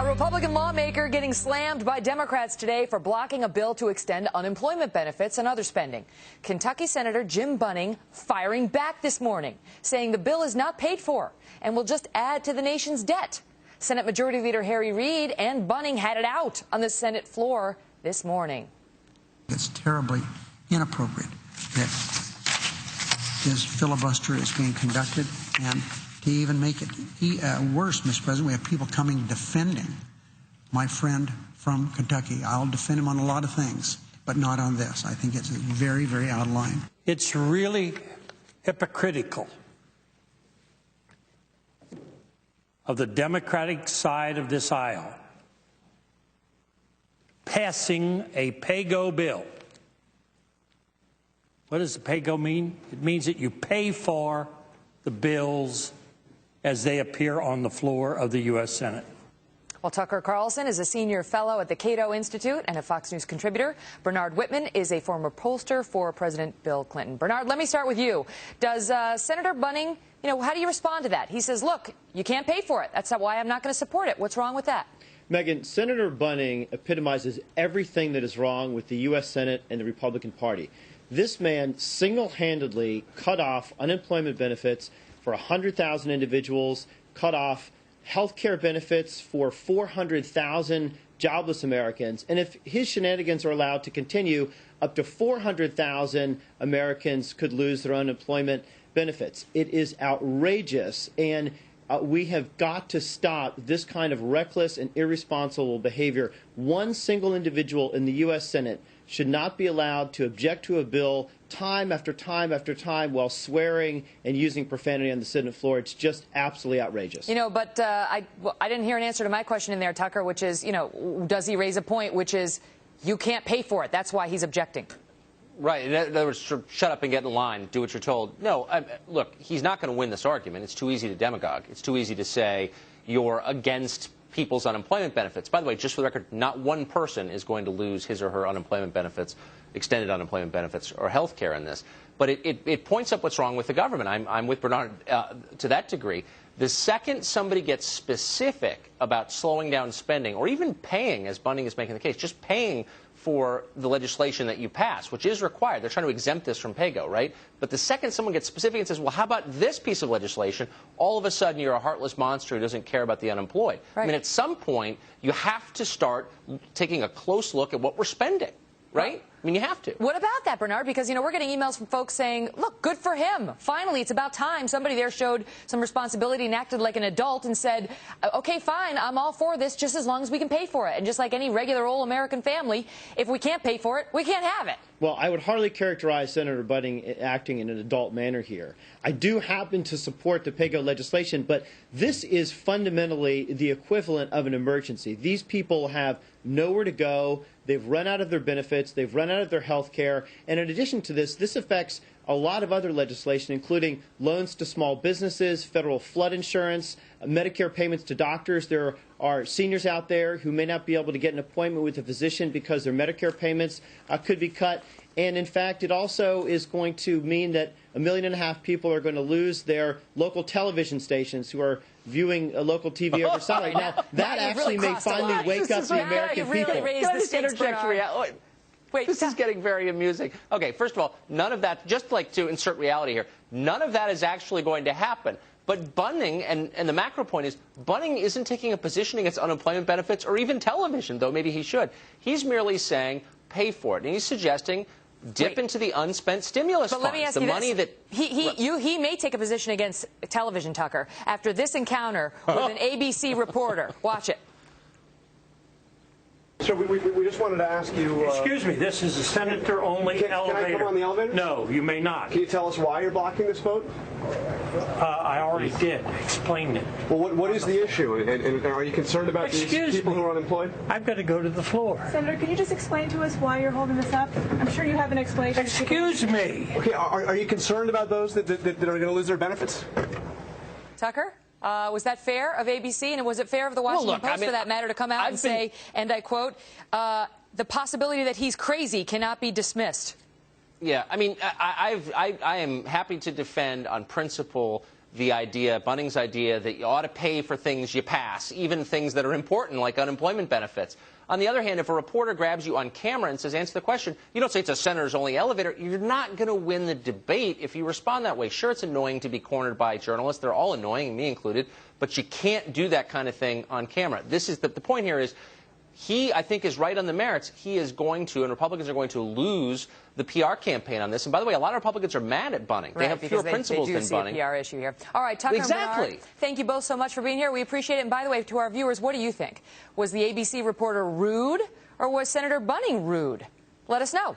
A Republican lawmaker getting slammed by Democrats today for blocking a bill to extend unemployment benefits and other spending. Kentucky Senator Jim Bunning firing back this morning, saying the bill is not paid for and will just add to the nation's debt. Senate Majority Leader Harry Reid and Bunning had it out on the Senate floor this morning. It's terribly inappropriate that this filibuster is being conducted, and to even make it worse, Mr. President, we have people coming defending my friend from Kentucky. I'll defend him on a lot of things, but not on this. I think it's very, very out of line. It's really hypocritical of the Democratic side of this aisle passing a pay-go bill. What does the pay-go mean? It means that you pay for the bills as they appear on the floor of the U.S. Senate. Well, Tucker Carlson is a senior fellow at the Cato Institute and a Fox News contributor. Bernard Whitman is a former pollster for President Bill Clinton. Bernard, let me start with you. Does Senator Bunning, how do you respond to that? He says, look, you can't pay for it. That's why I'm not going to support it. What's wrong with that? Megan, Senator Bunning epitomizes everything that is wrong with the U.S. Senate and the Republican Party. This man single-handedly cut off unemployment benefits for 100,000 individuals, cut off health care benefits for 400,000 jobless Americans. And if his shenanigans are allowed to continue, up to 400,000 Americans could lose their unemployment benefits. It is outrageous, and we have got to stop this kind of reckless and irresponsible behavior. One single individual in the U.S. Senate should not be allowed to object to a bill time after time after time while swearing and using profanity on the Senate floor. It's just absolutely outrageous. But I didn't hear an answer to my question in there, Tucker, which is, does he raise a point, which is you can't pay for it? That's why he's objecting. Right. In other words, shut up and get in line, do what you're told. No, look, he's not going to win this argument. It's too easy to demagogue. It's too easy to say you're against people's unemployment benefits. By the way, just for the record, not one person is going to lose his or her unemployment benefits, extended unemployment benefits, or health care in this. But it points up what's wrong with the government. I'm with Bernard to that degree. The second somebody gets specific about slowing down spending, or even paying, as Bunning is making the case, just paying for the legislation that you pass, which is required. They're trying to exempt this from pay-go, right? But the second someone gets specific and says, well, how about this piece of legislation, all of a sudden you're a heartless monster who doesn't care about the unemployed. Right. I mean, at some point, you have to start taking a close look at what we're spending, right? I mean, you have to. What about that, Bernard? Because, we're getting emails from folks saying, look, good for him. Finally, it's about time. Somebody there showed some responsibility and acted like an adult and said, okay, fine, I'm all for this just as long as we can pay for it. And just like any regular old American family, if we can't pay for it, we can't have it. Well, I would hardly characterize Senator Bunning acting in an adult manner here. I do happen to support the pay-go legislation, but this is fundamentally the equivalent of an emergency. These people have nowhere to go. They've run out of their benefits. They've run out of their health care. And in addition to this, this affects a lot of other legislation, including loans to small businesses, federal flood insurance, Medicare payments to doctors. There are seniors out there who may not be able to get an appointment with a physician because their Medicare payments could be cut. And, in fact, it also is going to mean that 1.5 million people are going to lose their local television stations who are viewing local TV over satellite. Now, that actually may finally wake up the American people. Can I just interject reality? Wait, this is getting very amusing. Okay, first of all, none of that, just like to insert reality here, none of that is actually going to happen. But Bunning, and the macro point is, Bunning isn't taking a position against unemployment benefits or even television, though maybe he should. He's merely saying, pay for it. And he's suggesting dip into the unspent stimulus funds. Let me ask the you money this. that he may take a position against television, Tucker, after this encounter with an ABC reporter. Watch it. So we just wanted to ask you... Excuse me, this is a senator-only elevator. Can I come on the elevator? No, you may not. Can you tell us why you're blocking this vote? I already did. Explained it. Well, what is the issue? And are you concerned about these people who are unemployed? I've got to go to the floor. Senator, can you just explain to us why you're holding this up? I'm sure you have an explanation. Excuse me. Okay, are you concerned about those that are going to lose their benefits? Tucker? Was that fair of ABC, and was it fair of the Washington Post, for that matter, to come out and say, and I quote, the possibility that he's crazy cannot be dismissed? Yeah, I mean, I am happy to defend on principle Bunning's idea that you ought to pay for things you pass, even things that are important like unemployment benefits. On the other hand, if a reporter grabs you on camera and says, answer the question, you don't say it's a senator's only elevator. You're not going to win the debate if you respond that way. Sure, it's annoying to be cornered by journalists. They're all annoying, me included. But you can't do that kind of thing on camera. This is the point here is he, I think, is right on the merits. He is going to, and Republicans are going to lose the PR campaign on this. And by the way, a lot of Republicans are mad at Bunning. They have fewer principles than Bunning. They do see a PR issue here. All right, Tucker and Bernard, thank you both so much for being here. We appreciate it. And by the way, to our viewers, what do you think? Was the ABC reporter rude, or was Senator Bunning rude? Let us know.